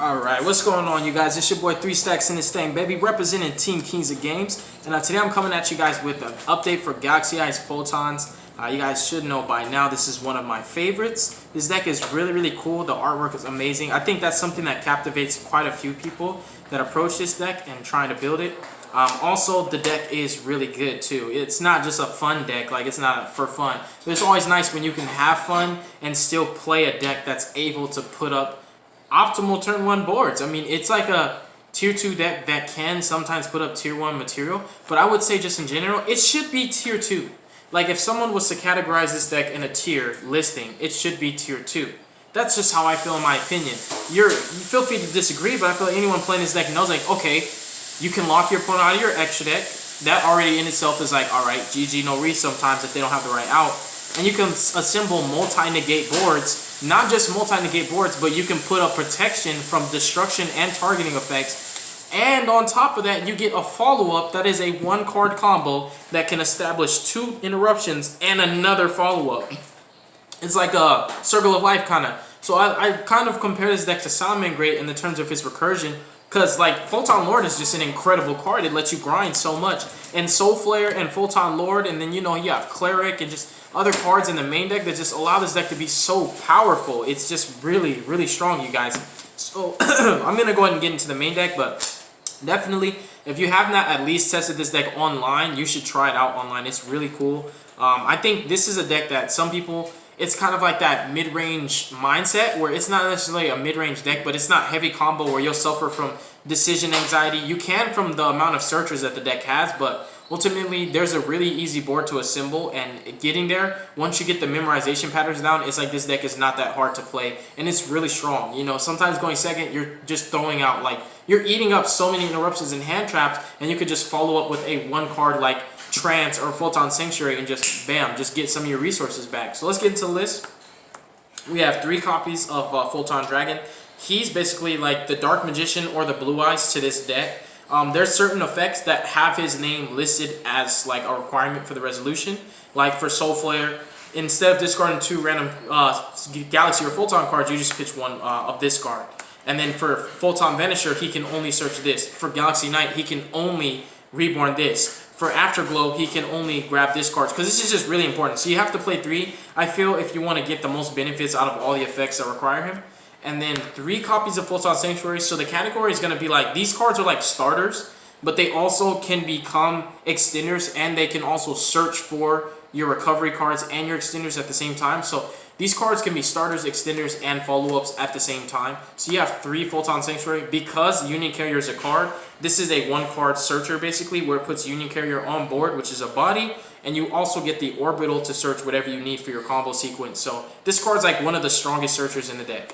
Alright, what's going on, you guys? It's your boy 3 Stacks in this thing, baby, representing Team Kings of Games. And today I'm coming at you guys with an update for Galaxy Eyes Photons. You guys should know by now this is one of my favorites. This deck is really cool. The artwork is amazing. I think that's something that captivates quite a few people that approach this deck and trying to build it. Also, the deck is really good too. It's not just a fun deck, like it's not for fun. But it's always nice when you can have fun and still play a deck that's able to put up optimal turn 1 boards. I mean, it's like a tier 2 deck that can sometimes put up tier 1 material, but I would say just in general, it should be tier 2. Like if someone was to categorize this deck in a tier listing, it should be tier 2. That's just how I feel in my opinion. You feel free to disagree, but I feel like anyone playing this deck knows like, okay, you can lock your opponent out of your extra deck. That already in itself is like, alright, GG no re sometimes if they don't have the right out. And you can assemble multi-negate boards, not just multi-negate boards, but you can put up protection from destruction and targeting effects. And on top of that, you get a follow-up that is a 1-card combo that can establish 2 interruptions and another follow-up. It's like a circle of life kind of. So I kind of compare this deck to Salmon Great in the terms of its recursion. Because like Photon Lord is just an incredible card. It lets you grind so much. And Soul Flare and Photon Lord, and then you know you have Cleric and just other cards in the main deck that just allow this deck to be so powerful. It's just really strong, you guys. So I'm gonna go ahead and get into the main deck, but definitely if you have not at least tested this deck online, you should try it out online. It's really cool. I think this is a deck that some people, it's kind of like that mid-range mindset where it's not necessarily a mid-range deck, but it's not heavy combo where you'll suffer from decision anxiety. You can from the amount of searchers that the deck has, but ultimately there's a really easy board to assemble, and getting there, once you get the memorization patterns down, it's like this deck is not that hard to play, and it's really strong. You know, sometimes going second, you're just throwing out, like, you're eating up so many interruptions and hand traps, and you could just follow up with a 1-card like Trance or Photon Sanctuary and just bam, just get some of your resources back. So let's get into the list. We have 3 copies of Photon Dragon. He's basically like the Dark Magician or the Blue Eyes to this deck. There's certain effects that have his name listed as like a requirement for the resolution. Like for Soul Flare, instead of discarding 2 random Galaxy or Photon cards, you just pitch 1 of this card. And then for Photon Vanisher, he can only search this. For Galaxy Knight, he can only reborn this. For Afterglow, he can only grab this card, because this is just really important. So you have to play 3, I feel, if you want to get the most benefits out of all the effects that require him. And then 3 copies of Photon Sanctuary. So the category is going to be like, these cards are like starters, but they also can become extenders, and they can also search for your recovery cards and your extenders at the same time. So these cards can be starters, extenders, and follow-ups at the same time. So you have 3 Photon Sanctuary. Because Union Carrier is a card, this is a 1-card searcher basically, where it puts Union Carrier on board, which is a body, and you also get the Orbital to search whatever you need for your combo sequence. So this card's like one of the strongest searchers in the deck.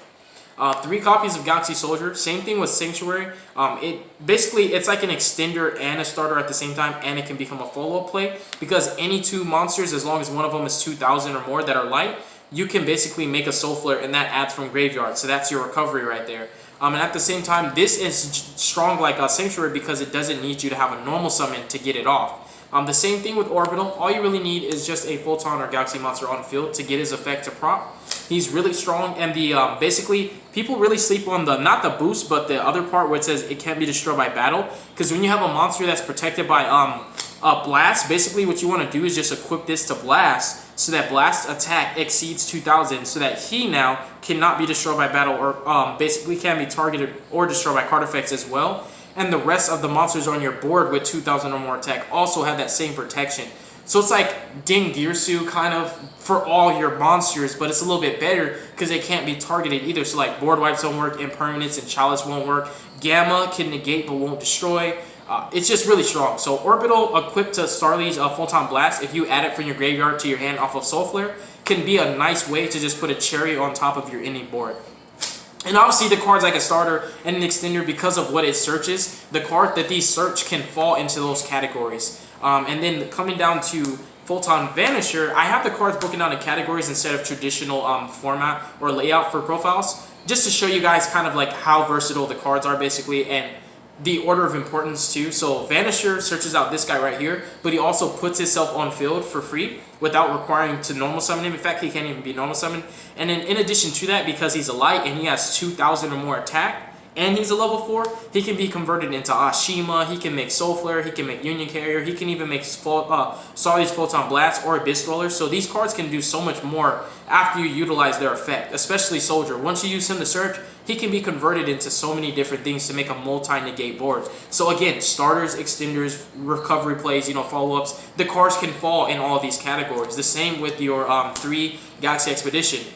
3 copies of Galaxy Soldier. Same thing with Sanctuary. It's like an extender and a starter at the same time, and it can become a follow-up play, because any 2 monsters, as long as one of them is 2,000 or more that are light, you can basically make a Soul Flare, and that adds from graveyard. So that's your recovery right there. And at the same time, this is strong like a Sanctuary because it doesn't need you to have a normal summon to get it off. The same thing with Orbital. All you really need is just a Photon or Galaxy monster on field to get his effect to prop. He's really strong, and the basically people really sleep on the, not the boost, but the other part where it says it can't be destroyed by battle. Because when you have a monster that's protected by Blast, basically what you want to do is just equip this to Blast, so that Blast attack exceeds 2,000, so that he now cannot be destroyed by battle, or basically can be targeted or destroyed by card effects as well. And the rest of the monsters on your board with 2,000 or more attack also have that same protection. So it's like Ding Girsu kind of for all your monsters, but it's a little bit better because they can't be targeted either. So like board wipes don't work, impermanence and chalice won't work. Gamma can negate but won't destroy. It's just really strong. So Orbital equipped to Starly's Photon Blast, if you add it from your graveyard to your hand off of Soul Flare, can be a nice way to just put a cherry on top of your ending board. And obviously the card's like a starter and an extender because of what it searches. The card that these search can fall into those categories. And then coming down to Photon Vanisher, I have the cards broken down in categories instead of traditional format or layout for profiles, just to show you guys kind of like how versatile the cards are basically, and the order of importance too. So Vanisher searches out this guy right here, but he also puts himself on field for free without requiring to normal summon him. In fact, he can't even be normal summoned. And then in addition to that, because he's a light and he has 2,000 or more attack, and he's a level 4, he can be converted into Ashima, he can make Soul Flare, he can make Union Carrier, he can even make Solid's Photon Blast or Abyss Roller. So these cards can do so much more after you utilize their effect, especially Soldier. Once you use him to search, he can be converted into so many different things to make a multi-negate board. So again, starters, extenders, recovery plays, you know, follow-ups, the cards can fall in all these categories. The same with your 3 Galaxy Expedition.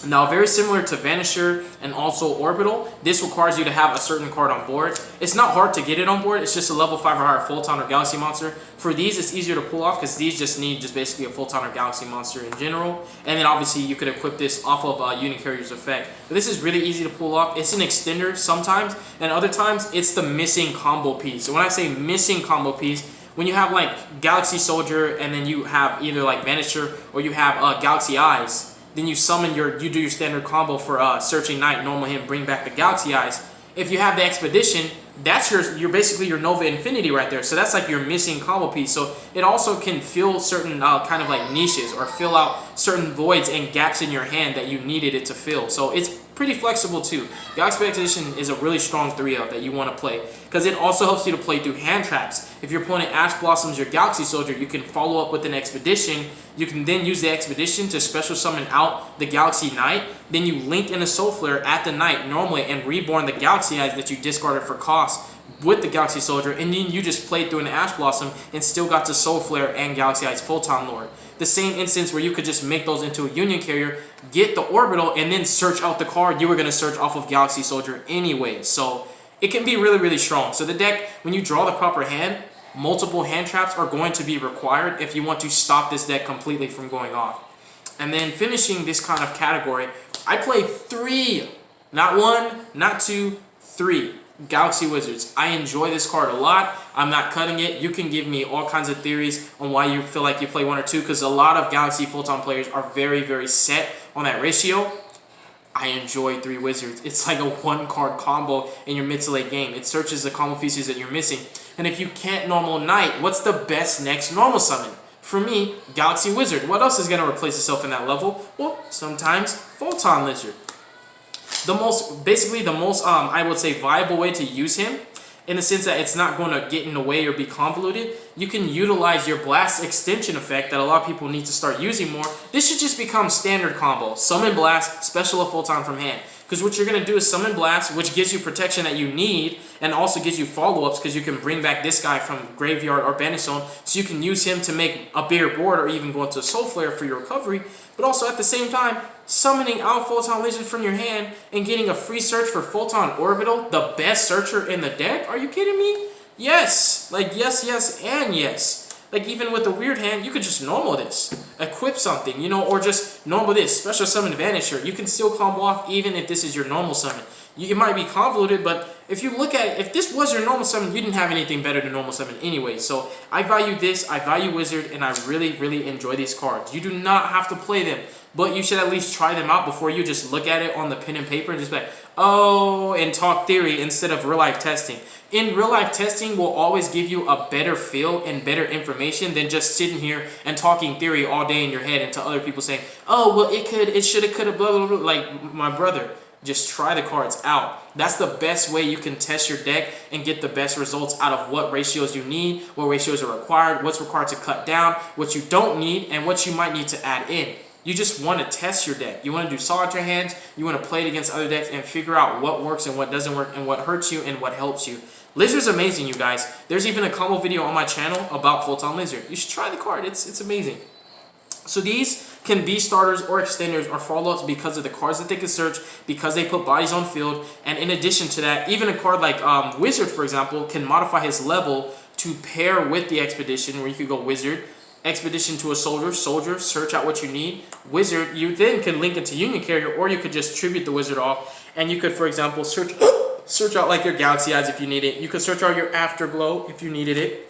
Now, very similar to Vanisher and also Orbital, this requires you to have a certain card on board. It's not hard to get it on board. It's just a level 5 or higher Photon or Galaxy Monster. For these, it's easier to pull off because these just need basically a Photon or Galaxy Monster in general. And then obviously you could equip this off of Union Carrier's effect. But this is really easy to pull off. It's an extender sometimes, and other times it's the missing combo piece. So when I say missing combo piece, when you have like Galaxy Soldier and then you have either like Vanisher or you have Galaxy Eyes, then you summon you do your standard combo for Searching Knight, normal him, bring back the Galaxy Eyes. If you have the Expedition, that's your basically your Nova Infinity right there. So that's like your missing combo piece. So it also can fill certain kind of like niches or fill out certain voids and gaps in your hand that you needed it to fill. So it's pretty flexible too. Galaxy Expedition is a really strong 3-of that you want to play because it also helps you to play through hand traps. If your opponent Ash Blossoms your Galaxy Soldier, you can follow up with an Expedition. You can then use the Expedition to special summon out the Galaxy Knight. Then you link in a Soul Flare at the Knight normally and reborn the Galaxy Eyes that you discarded for cost with the Galaxy Soldier, and then you just played through an Ash Blossom and still got to Soul Flare and Galaxy Eyes Photon Lord. The same instance where you could just make those into a Union Carrier, get the Orbital, and then search out the card you were going to search off of Galaxy Soldier anyway. So it can be really, really strong. So the deck, when you draw the proper hand, multiple hand traps are going to be required if you want to stop this deck completely from going off. And then finishing this kind of category, I play 3, not 1, not 2, 3 Galaxy Wizards. I enjoy this card a lot. I'm not cutting it. You can give me all kinds of theories on why you feel like you play 1 or 2 because a lot of Galaxy Photon players are very, very set on that ratio. I enjoy 3 Wizards. It's like a 1-card combo in your mid to late game. It searches the combo pieces that you're missing. And if you can't normal Knight, what's the best next normal summon? For me, Galaxy Wizard. What else is going to replace itself in that level? Well, sometimes Photon Lizard. Basically the most, I would say, viable way to use him, in the sense that it's not going to get in the way or be convoluted. You can utilize your Blast extension effect that a lot of people need to start using more. This should just become standard combo. Summon Blast, special a Photon from hand. Because what you're going to do is summon Blast, which gives you protection that you need, and also gives you follow-ups because you can bring back this guy from Graveyard or Banish Zone, so you can use him to make a bigger board or even go into Soul Flare for your recovery. But also at the same time, summoning out Photon Lizard from your hand and getting a free search for Photon Orbital, the best searcher in the deck? Are you kidding me? Yes! Like, yes, yes, and yes. Like, even with the weird hand, you could just normal this. Equip something, you know, or just normal this. Special summon Vanisher. You can still combo off even if this is your normal summon. It might be convoluted, but if you look at it, if this was your normal summon, you didn't have anything better than normal summon anyway. So I value this, I value Wizard, and I really, really enjoy these cards. You do not have to play them, but you should at least try them out before you just look at it on the pen and paper and just be like, oh, and talk theory instead of real life testing. In real life testing will always give you a better feel and better information than just sitting here and talking theory all day in your head and to other people saying, oh, well, it could, it should have, could have, blah, blah, blah. Like my brother. Just try the cards out. That's the best way you can test your deck and get the best results out of what ratios you need, what ratios are required, what's required to cut down, what you don't need, and what you might need to add in. You just want to test your deck. You want to do solitaire hands, you want to play it against other decks and figure out what works and what doesn't work and what hurts you and what helps you. Lizard's amazing, you guys. There's even a combo video on my channel about Photon Lizard. You should try the card. It's amazing. So these can be starters or extenders or follow-ups because of the cards that they can search, because they put bodies on field, and in addition to that, even a card like Wizard, for example, can modify his level to pair with the Expedition, where you could go Wizard, Expedition to a Soldier, search out what you need. Wizard, you then can link into Union Carrier, or you could just tribute the Wizard off, and you could, for example, search out like your Galaxy Eyes if you need it. You could search out your Afterglow if you needed it.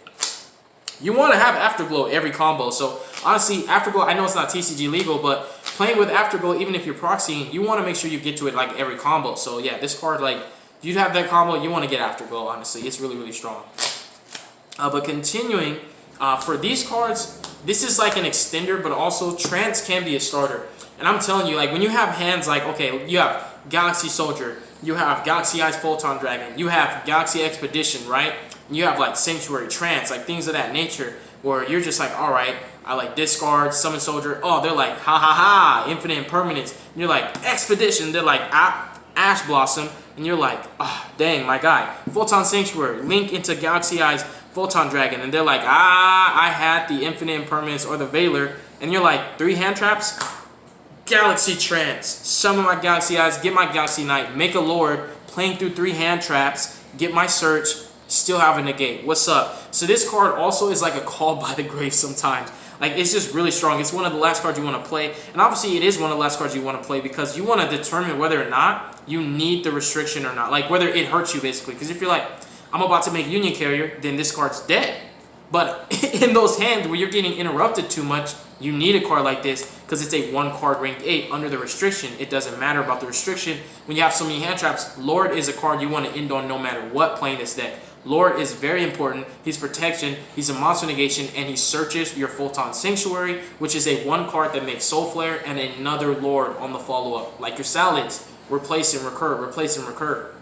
You want to have Afterglow every combo. So honestly, Afterglow, I know it's not TCG legal, but playing with Afterglow, even if you're proxying, you want to make sure you get to it like every combo. So yeah, this card, like, if you have that combo, you want to get Afterglow, honestly. It's really, really strong. But continuing, for these cards, this is like an extender, but also Trance can be a starter. And I'm telling you, like, when you have hands like, okay, you have Galaxy Soldier, You have Galaxy Eyes Photon Dragon. You have Galaxy Expedition, right? You have like Sanctuary, Trance, like things of that nature, where you're just like, all right, I like discard, summon soldier. Oh, they're like, ha ha ha, infinite impermanence. And you're like, Expedition. They're like, Ash Blossom. And you're like, oh, dang, my guy. Photon Sanctuary, link into Galaxy Eyes Photon Dragon. And they're like, I had the infinite impermanence or the Veiler. And you're like, 3 hand traps? Galaxy Trance. Summon my Galaxy Eyes, get my Galaxy Knight, make a Lord, playing through 3 hand traps, get my search, still have a negate. What's up? So this card also is like a call by the grave sometimes. Like, it's just really strong. It's one of the last cards you want to play. And obviously it is one of the last cards you want to play because you want to determine whether or not you need the restriction or not. Like whether it hurts you basically. Because if you're like, I'm about to make Union Carrier, then this card's dead. But in those hands where you're getting interrupted too much, you need a card like this because it's a 1 card ranked 8 under the restriction. It doesn't matter about the restriction. When you have so many hand traps, Lord is a card you want to end on no matter what playing this deck. Lord is very important. He's protection, he's a monster negation, and he searches your Photon Sanctuary, which is a 1 card that makes Soul Flare and another Lord on the follow-up. Like your Salads, replace and recur, replace and recur.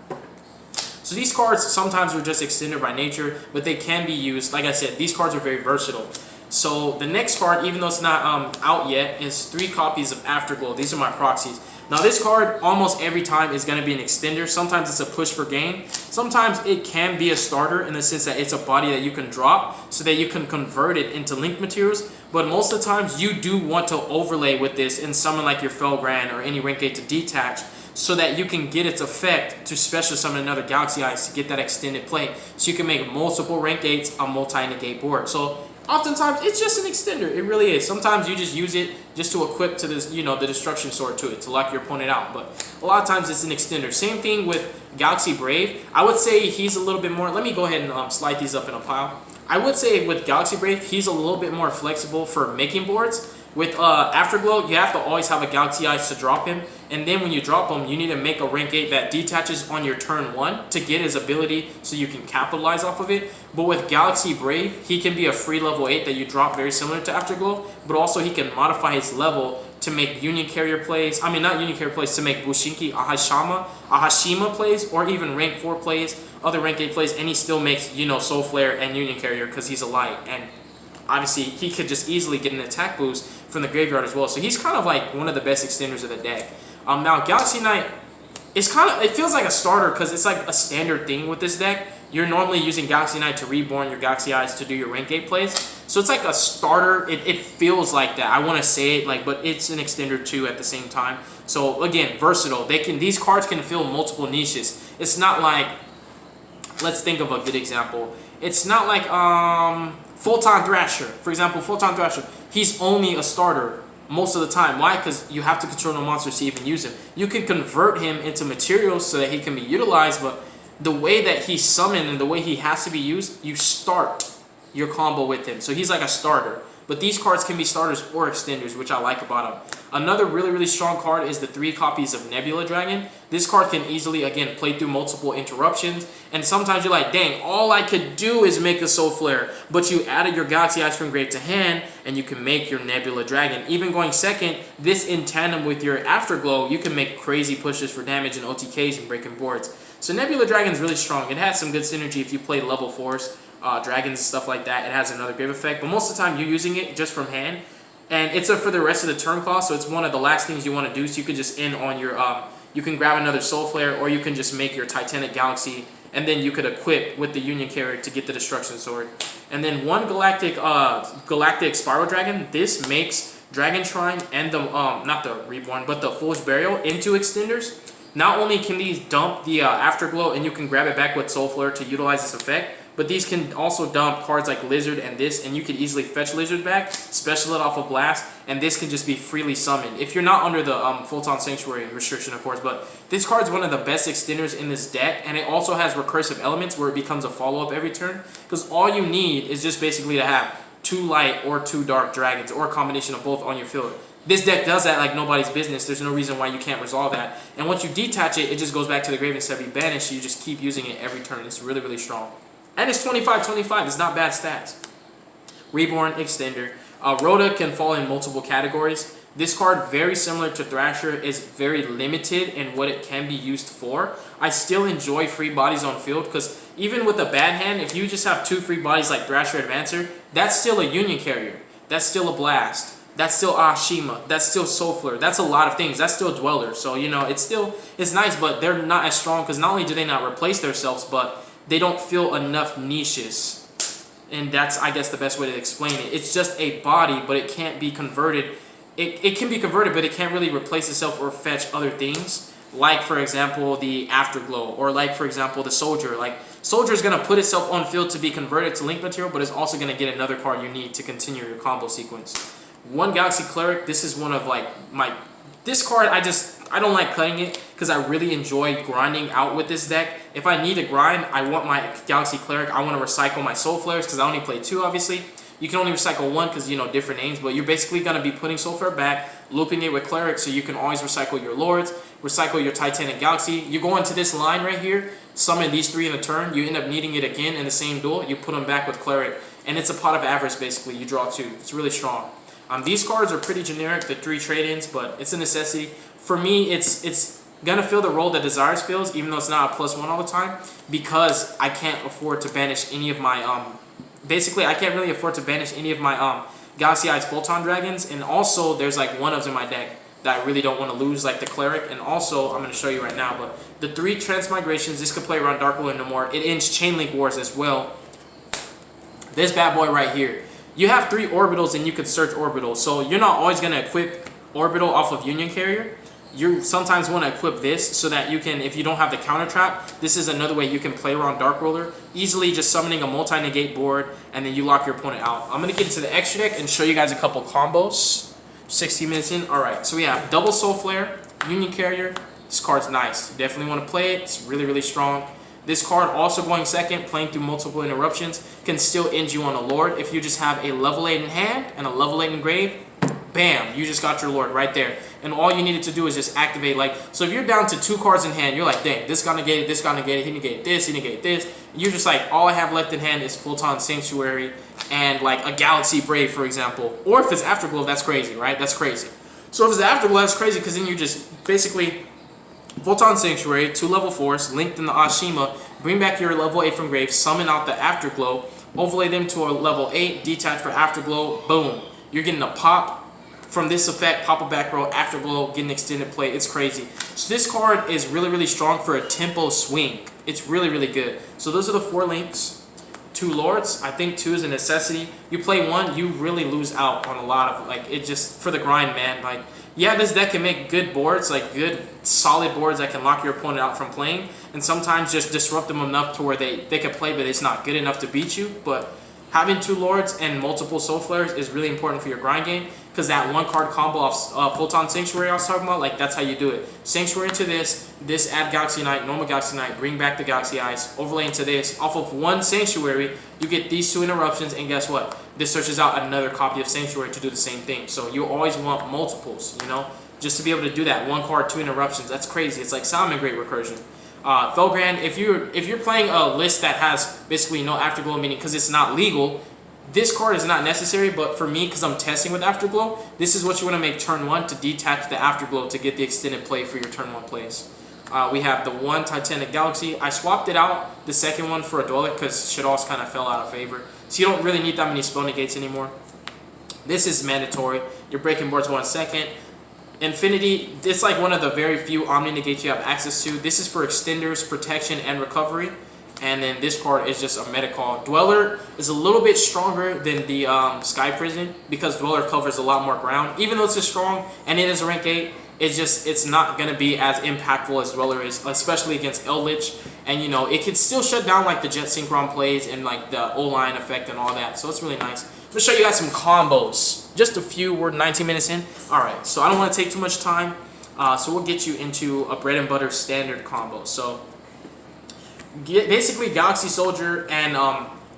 So these cards sometimes are just extended by nature, but they can be used. Like I said, these cards are very versatile. So the next card, even though it's not out yet, is 3 copies of Afterglow. These are my proxies. Now this card almost every time is going to be an extender. Sometimes it's a push for gain. Sometimes it can be a starter in the sense that it's a body that you can drop so that you can convert it into link materials. But most of the times you do want to overlay with this and summon like your Felgrand or any rank 8 to detach so that you can get its effect to special summon another Galaxy Eyes to get that extended play. So you can make multiple rank 8s on multi-negate board. So oftentimes it's just an extender. It really is. Sometimes you just use it just to equip to this, you know, the destruction sword to it to lock your opponent out. But a lot of times it's an extender. Same thing with Galaxy Brave. I would say he's a little bit more. Let me go ahead and slide these up in a pile. I would say with Galaxy Brave, he's a little bit more flexible for making boards. With Afterglow, you have to always have a Galaxy Eyes to drop him. And then when you drop him, you need to make a rank 8 that detaches on your turn 1 to get his ability so you can capitalize off of it. But with Galaxy Brave, he can be a free level 8 that you drop very similar to Afterglow. But also he can modify his level to make Union Carrier plays. I mean, not Union Carrier plays, to make Bushinki, Ahashima plays, or even rank 4 plays, other rank 8 plays. And he still makes, you know, Soul Flare and Union Carrier because he's a light. And obviously, he could just easily get an attack boost from the graveyard as well. So he's kind of like one of the best extenders of the deck. Now, Galaxy Knight, it feels like a starter because it's like a standard thing with this deck. You're normally using Galaxy Knight to reborn your Galaxy Eyes to do your rank 8 plays. So it's like a starter. It feels like that. I want to say it, like, but it's an extender too at the same time. So again, versatile. These cards can fill multiple niches. It's not like, let's think of a good example. It's not like Photon Thrasher. For example, Photon Thrasher, he's only a starter most of the time. Why? Because you have to control no monsters to even use him. You can convert him into materials so that he can be utilized, but the way that he's summoned and the way he has to be used, you start your combo with him. So he's like a starter. But these cards can be starters or extenders, which I like about him. Another really, really strong card is the 3 copies of Nebula Dragon. This card can easily, again, play through multiple interruptions. And sometimes you're like, dang, all I could do is make a Soul Flare. But you added your Galaxy Eyes from grave to hand, and you can make your Nebula Dragon. Even going second, this in tandem with your Afterglow, you can make crazy pushes for damage and OTKs and breaking boards. So Nebula Dragon is really strong. It has some good synergy if you play level 4s. Dragons and stuff like that. It has another grave effect, but most of the time you're using it just from hand, and it's for the rest of the turn clause, so it's one of the last things you want to do. So you can just end on your you can grab another Soul Flare, or you can just make your Titanic Galaxy, and then you could equip with the Union Carrier to get the Destruction Sword. And then one Galactic Spiral Dragon. This makes Dragon Shrine and the not the Reborn, but the Foolish Burial into extenders. Not only can these dump the Afterglow, and you can grab it back with Soul Flare to utilize this effect, but these can also dump cards like Lizard and this, and you can easily fetch Lizard back, special it off of Blast, and this can just be freely summoned. If you're not under the Photon Sanctuary restriction, of course, but this card's one of the best extenders in this deck, and it also has recursive elements where it becomes a follow-up every turn, because all you need is just basically to have 2 light or 2 dark dragons, or a combination of both on your field. This deck does that like nobody's business. There's no reason why you can't resolve that. And once you detach it, it just goes back to the grave instead of being banished. You just keep using it every turn. It's really, really strong. And it's 25-25. It's not bad stats. Reborn, extender. Rhoda can fall in multiple categories. This card, very similar to Thrasher, is very limited in what it can be used for. I still enjoy free bodies on field because even with a bad hand, if you just have 2 free bodies like Thrasher Advancer, that's still a Union Carrier. That's still a Blast. That's still Ashima. That's still Soulflare. That's a lot of things. That's still Dweller. So, you know, it's nice, but they're not as strong because not only do they not replace themselves, but they don't fill enough niches. And that's, I guess, the best way to explain it. It's just a body, but it can't be converted. It can be converted, but it can't really replace itself or fetch other things. Like, for example, the Afterglow. Or like, for example, the Soldier. Like, Soldier is going to put itself on field to be converted to Link Material, but it's also going to get another card you need to continue your combo sequence. One Galaxy Cleric, this is one of like my... This card, I don't like playing it because I really enjoy grinding out with this deck. If I need to grind, I want my Galaxy Cleric. I want to recycle my Soul Flares because I only play 2, obviously. You can only recycle 1 because, you know, different names, but you're basically going to be putting Soul Flare back, looping it with Cleric so you can always recycle your Lords, recycle your Titanic Galaxy. You go into this line right here, summon these 3 in a turn, you end up needing it again in the same duel, you put them back with Cleric, and it's a pot of avarice basically. You draw 2. It's really strong. These cards are pretty generic, the 3 trade-ins, but it's a necessity. For me, it's gonna fill the role that Desires fills, even though it's not a +1 all the time, because I can't afford to banish any of my basically I can't really afford to banish any of my Galaxy Eyes Photon Dragons, and also there's like 1-ofs in my deck that I really don't want to lose, like the Cleric, and also I'm gonna show you right now, but the 3 Transmigrations, this could play around Dark World and No More. It ends Chain Link Wars as well. This bad boy right here. You have 3 orbitals and you could search orbitals, so you're not always gonna equip orbital off of Union Carrier. You sometimes want to equip this so that you can, if you don't have the counter trap, this is another way you can play around Dark Roller, easily just summoning a multi-negate board, and then you lock your opponent out. I'm going to get into the extra deck and show you guys a couple combos. 60 minutes in. Alright, so we have double Soul Flare, Union Carrier. This card's nice. You definitely want to play it. It's really, really strong. This card, also going second, playing through multiple interruptions, can still end you on a Lord. If you just have a level 8 in hand and a level 8 in grave, bam, you just got your Lord right there. And all you needed to do is just activate, like, so if you're down to 2 cards in hand, you're like, dang, this got negated, this got negated, he negated this, he negated this. You're just like, all I have left in hand is Photon Sanctuary and like a Galaxy Brave, for example. Or if it's Afterglow, that's crazy, right? That's crazy. So if it's Afterglow, that's crazy because then you just basically Photon Sanctuary, 2 level 4s, linked in the Ashima, bring back your level 8 from grave, summon out the Afterglow, overlay them to a level 8, detach for Afterglow, boom. You're getting a pop from this effect, pop a back row, Afterglow, getting extended play. It's crazy. So this card is really, really strong for a tempo swing. It's really, really good. So those are the 4 links. 2 Lords. I think 2 is a necessity. You play 1, you really lose out on a lot of, like, it just, for the grind, man. Like, yeah, this deck can make good boards, like good, solid boards that can lock your opponent out from playing, and sometimes just disrupt them enough to where they can play, but it's not good enough to beat you. But having 2 Lords and multiple Soul Flares is really important for your grind game, because that 1 card combo of Photon Sanctuary I was talking about, like, that's how you do it. Sanctuary into this add Galaxy Knight, normal Galaxy Knight, bring back the Galaxy Eyes, overlay into this. Off of 1 Sanctuary, you get these 2 interruptions, and guess what? This searches out another copy of Sanctuary to do the same thing. So you always want multiples, you know, just to be able to do that. 1 card, 2 interruptions. That's crazy. It's like Salmon Great Recursion. Felgrand, if you're playing a list that has basically no Afterglow, meaning because it's not legal, this card is not necessary, but for me, because I'm testing with Afterglow, this is what you want to make turn 1 to detach the Afterglow to get the extended play for your turn 1 plays. We have the 1 Titanic Galaxy. I swapped it out, the second one, for a Dweller because Shadows kind of fell out of favor. So you don't really need that many spell negates anymore. This is mandatory. Your breaking boards 1 second. Infinity, it's like one of the very few Omni negates you have access to. This is for extenders, protection, and recovery. And then this card is just a meta call. Dweller is a little bit stronger than the Sky Prison because Dweller covers a lot more ground. Even though it's a strong and it is a rank 8, it's not going to be as impactful as Dweller is, especially against Eldritch. And, you know, it can still shut down like the Jet Synchron plays and like the O-line effect and all that. So it's really nice. I'm going to show you guys some combos. Just a few. We're 19 minutes in. Alright, so I don't want to take too much time. So we'll get you into a bread and butter standard combo. So basically Galaxy Soldier and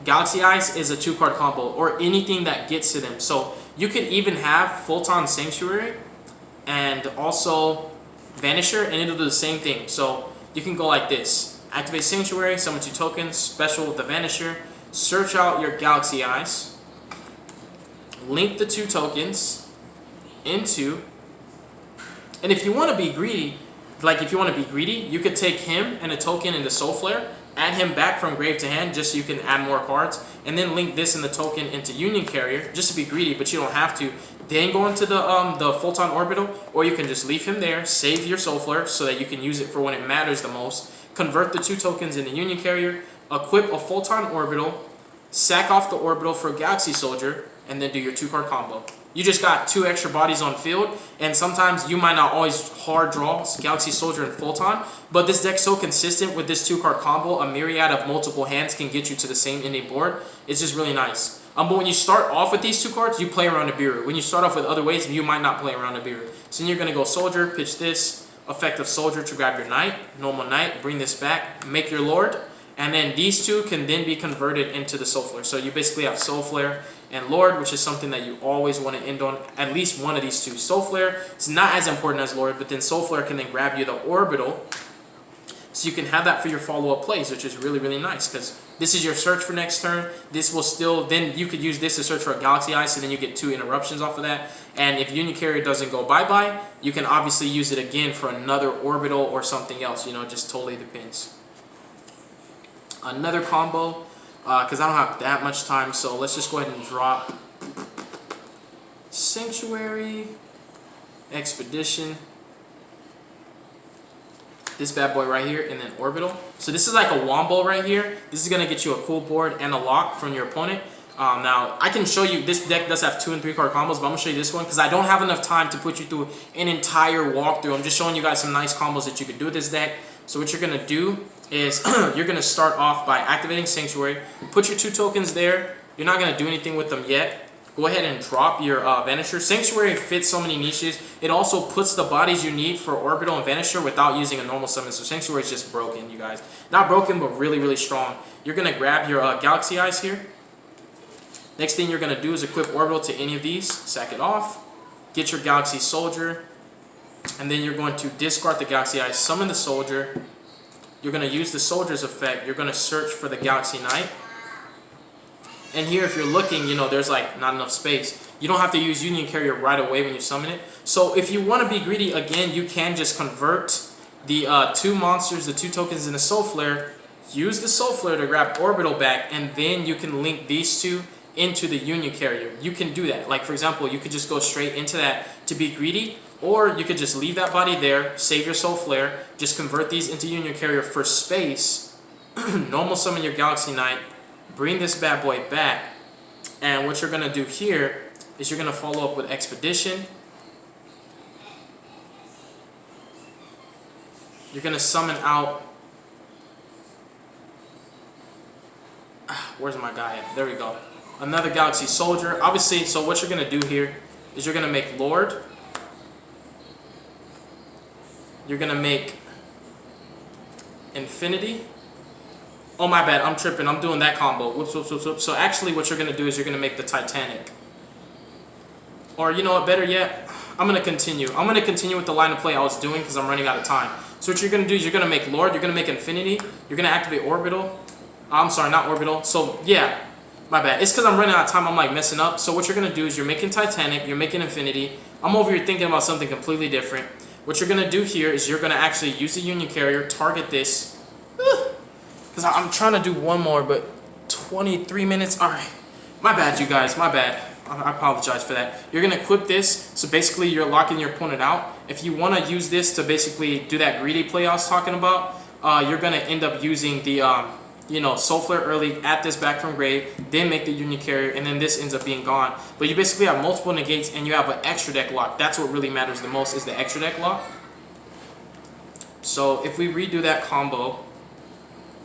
Galaxy Eyes is a 2-card combo, or anything that gets to them. So you could even have Photon Sanctuary and also Vanisher, and it'll do the same thing. So you can go like this: activate Sanctuary, summon 2 tokens, special with the Vanisher, search out your Galaxy Eyes, link the 2 tokens, into, and if you want to be greedy, you could take him and a token into Soul Flare, add him back from grave to hand just so you can add more cards, and then link this and the token into Union Carrier just to be greedy, but you don't have to. Then go into the Photon Orbital, or you can just leave him there, save your Soul Flare so that you can use it for when it matters the most, convert the 2 tokens into Union Carrier, equip a Photon Orbital, sack off the Orbital for Galaxy Soldier, and then do your 2-card combo. You just got 2 extra bodies on field, and sometimes you might not always hard draw Galaxy Soldier and Photon, but this deck's so consistent with this 2-card combo, a myriad of multiple hands can get you to the same ending board. It's just really nice. But when you start off with these 2 cards, you play around Nibiru. When you start off with other ways, you might not play around Nibiru. So then you're going to go Soldier, pitch this, effective Soldier to grab your Knight, normal Knight, bring this back, make your Lord, and then these 2 can then be converted into the Soul Flare. So you basically have Soul Flare and Lord, which is something that you always want to end on at least one of these 2. Soul Flare is not as important as Lord, but then Soul Flare can then grab you the Orbital, so you can have that for your follow-up plays, which is really, really nice, because this is your search for next turn. This will still, then you could use this to search for a Galaxy Eye, so then you get 2 interruptions off of that. And if Union Carrier doesn't go bye-bye, you can obviously use it again for another Orbital or something else, just totally depends. Another combo, because I don't have that much time, so let's just go ahead and drop Sanctuary, Expedition, this bad boy right here, and then Orbital. So this is like a wombo right here. This is going to get you a cool board and a lock from your opponent. Now, I can show you, this deck does have 2 and 3 card combos, but I'm going to show you this one because I don't have enough time to put you through an entire walkthrough. I'm just showing you guys some nice combos that you could do with this deck. So what you're going to do is you're going to start off by activating Sanctuary. Put your 2 tokens there. You're not going to do anything with them yet. Go ahead and drop your Vanisher. Sanctuary fits so many niches. It also puts the bodies you need for Orbital and Vanisher without using a normal summon. So Sanctuary is just broken, you guys. Not broken, but really, really strong. You're going to grab your Galaxy Eyes here. Next thing you're going to do is equip Orbital to any of these. Sack it off. Get your Galaxy Soldier. And then you're going to discard the Galaxy Eyes. Summon the Soldier. You're going to use the Soldier's effect. You're going to search for the Galaxy Knight. And here, if you're looking, there's like not enough space. You don't have to use Union Carrier right away when you summon it. So if you want to be greedy, again, you can just convert the 2 monsters, the 2 tokens in the Soul Flare, use the Soul Flare to grab Orbital back, and then you can link these 2 into the Union Carrier. You can do that. Like, for example, you could just go straight into that to be greedy, or you could just leave that body there, save your Soul Flare, just convert these into Union Carrier for space, normal summon your Galaxy Knight, bring this bad boy back, and what you're going to do here is you're going to follow up with Expedition. You're going to summon out, where's my guy at? There we go. Another Galaxy Soldier. Obviously, so what you're going to do here is you're going to make Lord. You're going to make Infinity. Oh, my bad. I'm tripping. I'm doing that combo. Whoops, whoops, whoops, whoops. So actually what you're going to do is you're going to make the Titanic. Or you know what? Better yet, I'm going to continue. I'm going to continue with the line of play I was doing because I'm running out of time. So what you're going to do is you're going to make Lord. You're going to make Infinity. You're going to activate Orbital. I'm sorry, not Orbital. So, yeah. My bad. It's because I'm running out of time. I'm like messing up. So what you're going to do is you're making Titanic. You're making Infinity. I'm over here thinking about something completely different. What you're going to do here is you're going to actually use the Union Carrier. Target this. Because I'm trying to do one more, but 23 minutes. All right. My bad, you guys. My bad. I apologize for that. You're going to equip this. So basically, you're locking your opponent out. If you want to use this to basically do that greedy play I was talking about, you're going to end up using the, Soul Flare early, add this back from grave, then make the Union Carrier, and then this ends up being gone. But you basically have multiple negates, and you have an extra deck lock. That's what really matters the most, is the extra deck lock. So if we redo that combo,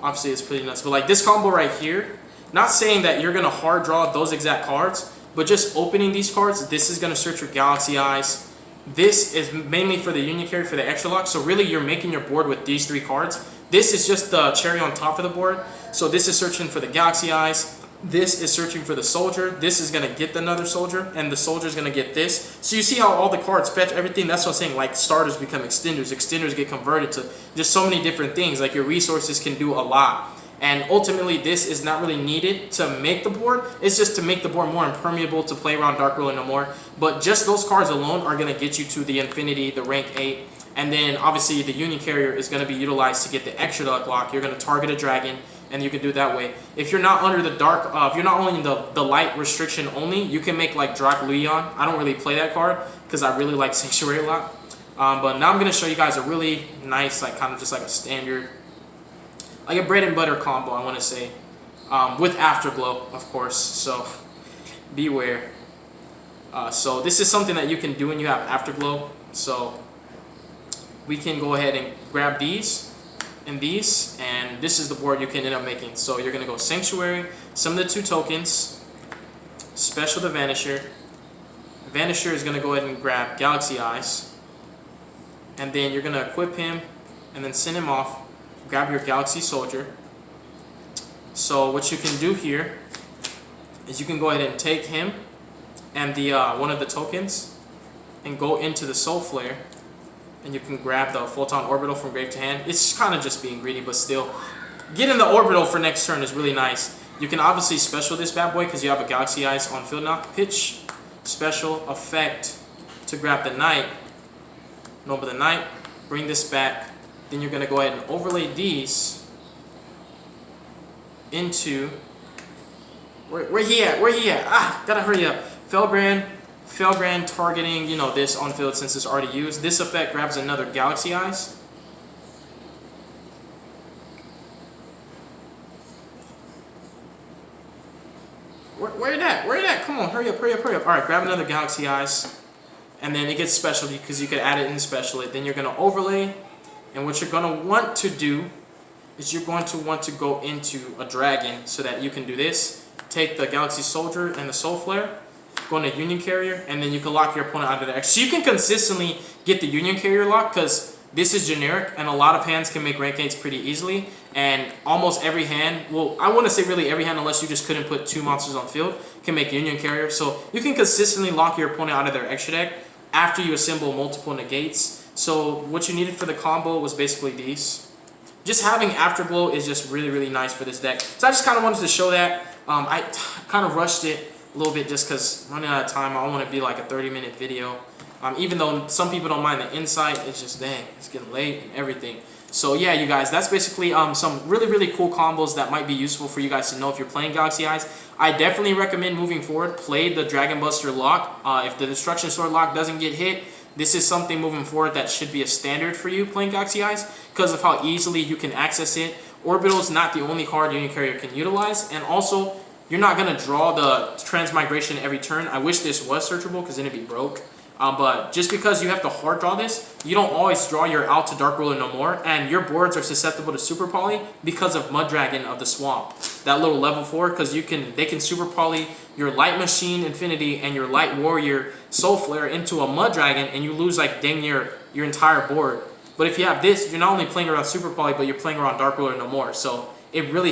obviously it's pretty nuts. But like this combo right here, not saying that you're going to hard draw those exact cards, but just opening these cards, this is going to search your Galaxy Eyes. This is mainly for the Union Carrier for the extra lock. So really you're making your board with these 3 cards. This is just the cherry on top of the board. So this is searching for the Galaxy Eyes. This is searching for the Soldier. This is going to get another Soldier, and the Soldier is going to get this. So you see how all the cards fetch everything? That's what I'm saying. Like starters become extenders. Extenders get converted to just so many different things. Like your resources can do a lot. And ultimately, this is not really needed to make the board. It's just to make the board more impermeable to play around Dark Ruler no more. But just those cards alone are going to get you to the Infinity, the rank 8. And then obviously the Union Carrier is going to be utilized to get the extra luck lock. You're going to target a dragon, and you can do it that way. If you're not under the dark, if you're not only in the light restriction only, you can make like Drac Leon. I don't really play that card because I really like Sanctuary a lot. But now I'm going to show you guys a really nice, like kind of just like a standard, like a bread and butter combo, I want to say, with Afterglow, of course. So beware. So this is something that you can do when you have Afterglow. So we can go ahead and grab these and these, and this is the board you can end up making. So you're going to go Sanctuary, summon the 2 tokens, special the Vanisher. Vanisher is going to go ahead and grab Galaxy Eyes, and then you're going to equip him and then send him off. Grab your Galaxy Soldier. So what you can do here is you can go ahead and take him and the one of the tokens and go into the Soul Flare, and you can grab the Photon Orbital from grave to hand. It's kind of just being greedy, but still, getting the Orbital for next turn is really nice. You can obviously special this bad boy because you have a Galaxy Eyes on field now. Pitch, special effect to grab the Knight, Noble the Knight, bring this back. Then you're going to go ahead and overlay these into... Where he at? Where he at? Ah, gotta hurry up. Felgrand targeting, you know, this on field since it's already used. This effect grabs another Galaxy Eyes. Where it at? Where it at? Come on, hurry up, hurry up, hurry up. Alright, grab another Galaxy Eyes. And then it gets special because you could add it in special. Then you're going to overlay. And what you're going to want to do is you're going to want to go into a dragon so that you can do this. Take the Galaxy Soldier and the Soul Flare, go into Union Carrier, and then you can lock your opponent out of the deck. So you can consistently get the Union Carrier lock because this is generic and a lot of hands can make rank 8s pretty easily. And almost every hand, well, I want to say really every hand unless you just couldn't put 2 monsters on field, can make Union Carrier. So you can consistently lock your opponent out of their extra deck after you assemble multiple negates. So what you needed for the combo was basically these. Just having Afterglow is just really, really nice for this deck. So I just kind of wanted to show that. I kind of rushed it a little bit just because running out of time. I want to be like a 30-minute video. Even though some people don't mind the insight, it's just, dang, it's getting late and everything. So yeah, you guys, that's basically some really, really cool combos that might be useful for you guys to know if you're playing Galaxy Eyes. I definitely recommend moving forward, play the Dragon Buster lock. If the Destruction Sword lock doesn't get hit, this is something moving forward that should be a standard for you playing Galaxy Eyes because of how easily you can access it. Orbital is not the only card Union Carrier can utilize, and also you're not going to draw the Transmigration every turn. I wish this was searchable because then it'd be broke. But just because you have to hard draw this, you don't always draw your out to Dark Ruler no more, and your boards are susceptible to Super Poly because of Mud Dragon of the Swamp. That little level 4, because they can Super Poly your Light Machine Infinity and your Light Warrior Soul Flare into a Mud Dragon, and you lose like dang near your entire board. But if you have this, you're not only playing around Super Poly, but you're playing around Dark Ruler no more. So it really